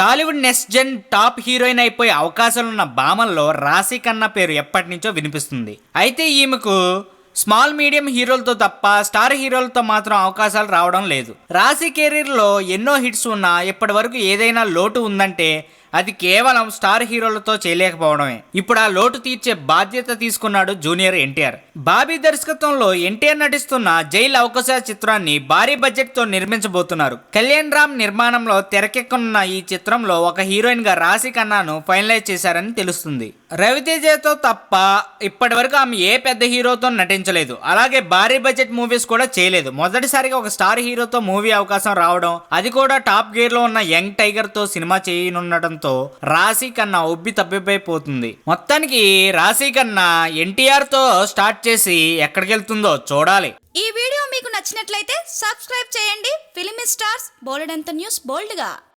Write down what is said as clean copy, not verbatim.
Tollywood next gen top heroine అయిపోయే అవకాశాలున్న భామల్లో రాశి ఖన్నా పేరు ఎప్పటి నుంచో వినిపిస్తుంది. అయితే ఈమెకు స్మాల్ మీడియం హీరోలతో తప్ప స్టార్ హీరోలతో మాత్రం అవకాశాలు రావడం లేదు. రాశి కెరీర్లో ఎన్నో హిట్స్ ఉన్నా ఇప్పటి వరకు ఏదైనా లోటు ఉందంటే అది కేవలం స్టార్ హీరోలతో చేయలేకపోవడమే. ఇప్పుడు ఆ లోటు తీర్చే బాధ్యత తీసుకున్నాడు జూనియర్ ఎన్టీఆర్. బాబీ దర్శకత్వంలో ఎన్టీఆర్ నటిస్తున్న జైల్ అవకాశ చిత్రాన్ని భారీ బడ్జెట్ తో నిర్మించబోతున్నారు. కళ్యాణ్ రామ్ నిర్మాణంలో తెరకెక్కనున్న ఈ చిత్రంలో ఒక హీరోయిన్ గా రాశి ఖన్నాను ఫైనలైజ్ చేశారని తెలుస్తుంది. రవితేజతో తప్ప ఇప్పటి వరకు ఆమె ఏ పెద్ద హీరోతో నటించలేదు. అలాగే భారీ బడ్జెట్ మూవీస్ కూడా చేయలేదు. మొదటిసారిగా ఒక స్టార్ హీరోతో మూవీ అవకాశం రావడం, అది కూడా టాప్ గేర్ లో ఉన్న యంగ్ టైగర్ తో సినిమా చేయనుండటంతో రాశి ఖన్నా ఉబ్బి తప్పిపోతుంది. మొత్తానికి రాశి ఖన్నా ఎన్టీఆర్ తో స్టార్ట్ చేసి ఎక్కడికి వెళ్తుందో చూడాలి. ఈ వీడియో మీకు నచ్చినట్లయితే సబ్స్క్రైబ్ చేయండి. ఫిలిమి స్టార్స్ బోలెడంత న్యూస్ బోల్డ్ గా.